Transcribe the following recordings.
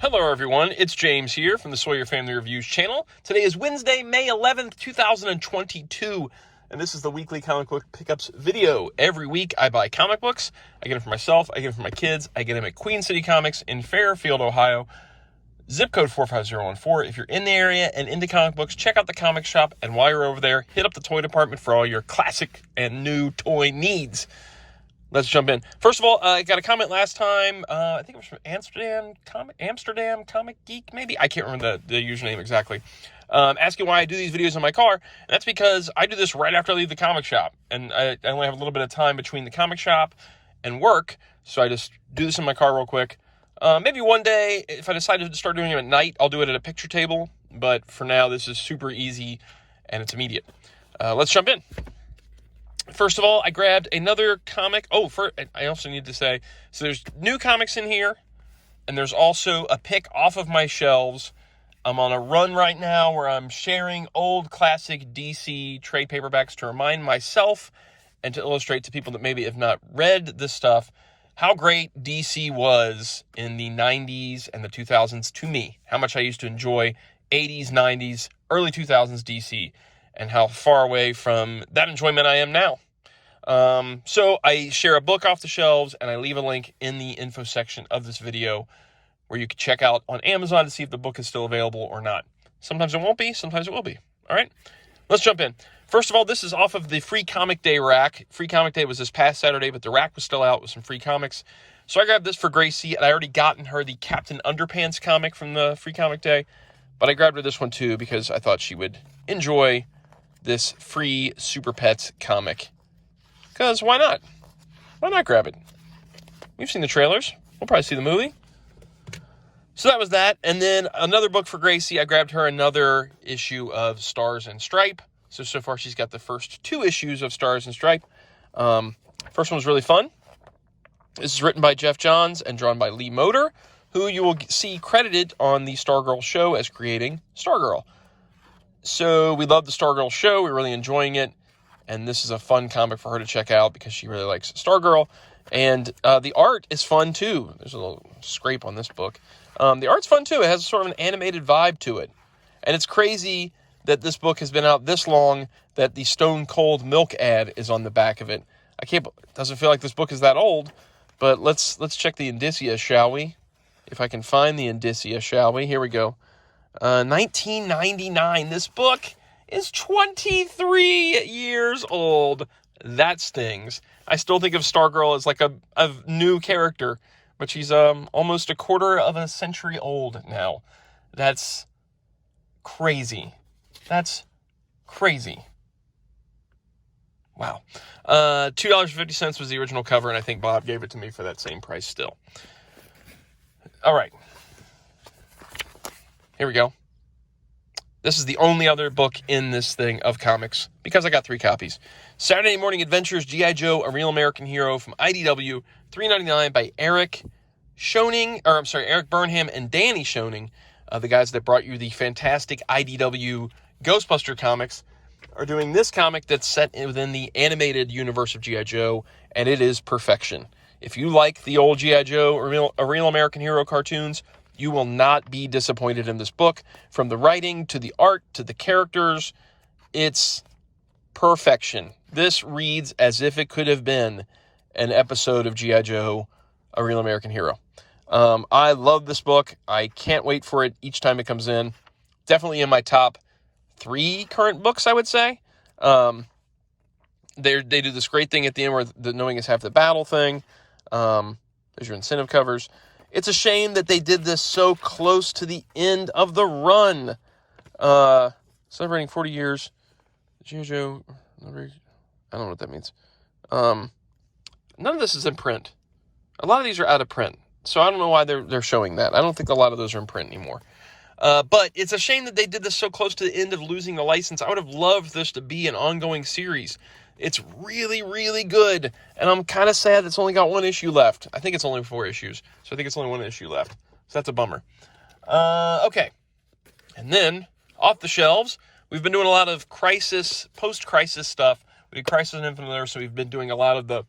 Hello everyone, it's James here from the Sawyer Family Reviews channel. Today is Wednesday, May 11th, 2022, and this is the weekly comic book pickups video. Every week I buy comic books. I get them for myself, I get them for my kids, I get them at Queen City Comics in Fairfield, Ohio. Zip code 45014. If you're in the area and into comic books, check out the comic shop, and while you're over there, hit up the toy department for all your classic and new toy needs. Let's jump in. First of all, I got a comment last time. I think it was from Amsterdam Comic Geek, maybe? I can't remember the username exactly. Asking why I do these videos in my car. And that's because I do this right after I leave the comic shop. And I only have a little bit of time between the comic shop and work. So I just do this in my car real quick. Maybe one day, if I decide to start doing it at night, I'll do it at a picture table. But for now, this is super easy and it's immediate. Let's jump in. First of all, I grabbed another comic. I also need to say, so there's new comics in here, and there's also a pick off of my shelves. I'm on a run right now where I'm sharing old classic DC trade paperbacks to remind myself and to illustrate to people that maybe have not read this stuff how great DC was in the 90s and the 2000s to me. How much I used to enjoy 80s, 90s, early 2000s DC. And how far away from that enjoyment I am now. So I share a book off the shelves, and I leave a link in the info section of this video where you can check out on Amazon to see if the book is still available or not. Sometimes it won't be, sometimes it will be. All right, let's jump in. First of all, this is off of the Free Comic Day rack. Free Comic Day was this past Saturday, but the rack was still out with some free comics. So I grabbed this for Gracie, and I already gotten her the Captain Underpants comic from the Free Comic Day, but I grabbed her this one too because I thought she would enjoy this free Superpet comic. Because why not? Why not grab it? We've seen the trailers. We'll probably see the movie. So that was that. And then another book for Gracie. I grabbed her another issue of Stars and Stripe. So far she's got the first 2 issues of Stars and Stripe. First one was really fun. This is written by Jeff Johns and drawn by Lee Moder, who you will see credited on the Stargirl show as creating Stargirl. So we love the Stargirl show. We're really enjoying it. And this is a fun comic for her to check out because she really likes Stargirl. And the art is fun too. There's a little scrape on this book. The art's fun too. It has sort of an animated vibe to it. And it's crazy that this book has been out this long that the Stone Cold Milk ad is on the back of it. It doesn't feel like this book is that old. But let's check the indicia, shall we? If I can find the indicia, shall we? Here we go. 1999. This book is 23 years old. That stings. I still think of Stargirl as like a new character, but she's almost a quarter of a century old now. That's crazy. That's crazy. Wow. $2.50 was the original cover, and I think Bob gave it to me for that same price still. All right. Here we go. This is the only other book in this thing of comics because I got 3 copies. Saturday Morning Adventures, G.I. Joe, A Real American Hero from IDW, $3.99 by Eric Burnham and Danny Schoening, the guys that brought you the fantastic IDW Ghostbuster comics, are doing this comic that's set within the animated universe of G.I. Joe, and it is perfection. If you like the old G.I. Joe, A Real American Hero cartoons, you will not be disappointed in this book. From the writing, to the art, to the characters, it's perfection. This reads as if it could have been an episode of G.I. Joe, A Real American Hero. I love this book. I can't wait for it each time it comes in. Definitely in my top 3 current books, I would say. They do this great thing at the end where the knowing is half the battle thing. There's your incentive covers. It's a shame that they did this so close to the end of the run. Celebrating 40 years. G.I. Joe. I don't know what that means. None of this is in print. A lot of these are out of print. So I don't know why they're showing that. I don't think a lot of those are in print anymore. But it's a shame that they did this so close to the end of losing the license. I would have loved this to be an ongoing series. It's really, really good. And I'm kind of sad it's only got 1 issue left. I think it's only 4 issues. So I think it's only 1 issue left. So that's a bummer. Okay. And then, off the shelves, we've been doing a lot of post-crisis stuff. We did Crisis on Infinite Earths, so we've been doing a lot of the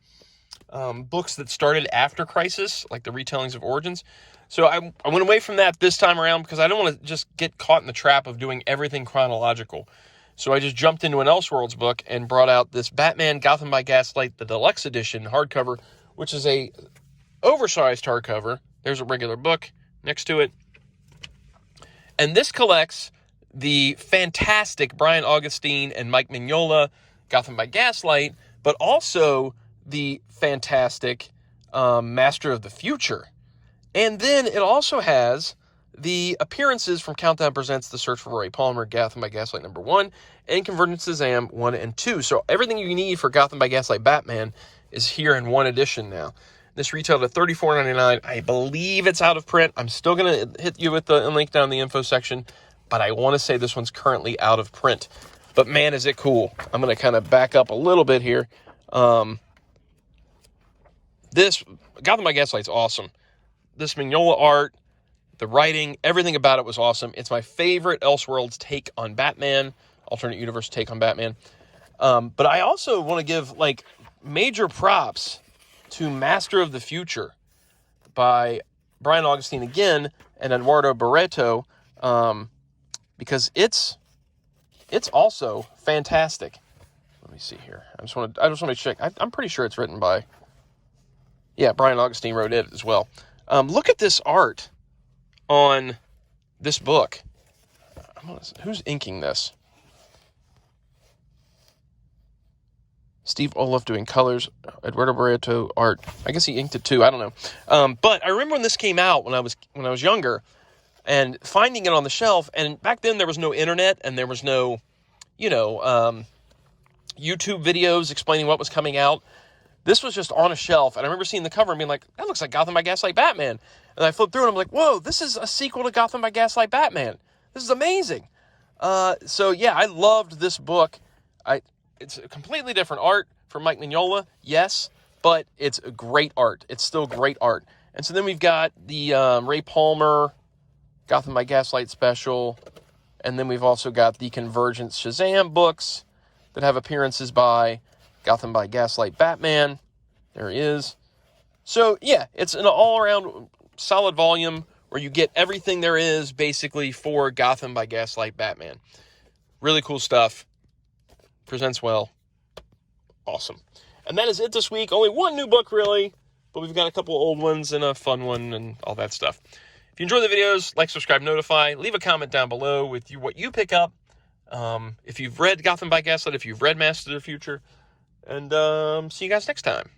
books that started after Crisis, like the retellings of Origins. So I went away from that this time around because I don't want to just get caught in the trap of doing everything chronological. So I just jumped into an Elseworlds book and brought out this Batman Gotham by Gaslight, the Deluxe Edition hardcover, which is a oversized hardcover. There's a regular book next to it. And this collects the fantastic Brian Augustine and Mike Mignola Gotham by Gaslight, but also the fantastic Master of the Future. And then it also has the appearances from Countdown Presents The Search for Roy Palmer, Gotham by Gaslight #1, and Convergence Shazam 1 and 2. So everything you need for Gotham by Gaslight Batman is here in one edition now. This retailed at $34.99. I believe it's out of print. I'm still going to hit you with the link down in the info section, but I want to say this one's currently out of print. But man, is it cool. I'm going to kind of back up a little bit here. This Gotham by Gaslight's awesome. This Mignola art, the writing, everything about it was awesome. It's my favorite Elseworlds take on Batman, alternate universe take on Batman. But I also want to give like major props to Master of the Future by Brian Augustine again and Eduardo Barreto, because it's also fantastic. Let me see here. I just want to check. I'm pretty sure it's written by, Brian Augustine wrote it as well. Look at this art on this book. Who's inking this? Steve Olaf doing colors, Eduardo Barreto art. I guess he inked it too. I don't know. But I remember when this came out when I was younger, and finding it on the shelf. And back then there was no internet, and there was no, YouTube videos explaining what was coming out. This was just on a shelf, and I remember seeing the cover and being like, that looks like Gotham by Gaslight Batman. And I flipped through, and I'm like, whoa, this is a sequel to Gotham by Gaslight Batman. This is amazing. I loved this book. It's a completely different art from Mike Mignola, yes, but it's great art. It's still great art. And so then we've got the Ray Palmer Gotham by Gaslight special, and then we've also got the Convergence Shazam books that have appearances by Gotham by Gaslight Batman. There he is. So, it's an all-around solid volume where you get everything there is, basically, for Gotham by Gaslight Batman. Really cool stuff. Presents well. Awesome. And that is it this week. Only one new book, really, but we've got a couple old ones and a fun one and all that stuff. If you enjoy the videos, like, subscribe, notify. Leave a comment down below with what you pick up. If you've read Gotham by Gaslight, if you've read Master of the Future. And see you guys next time.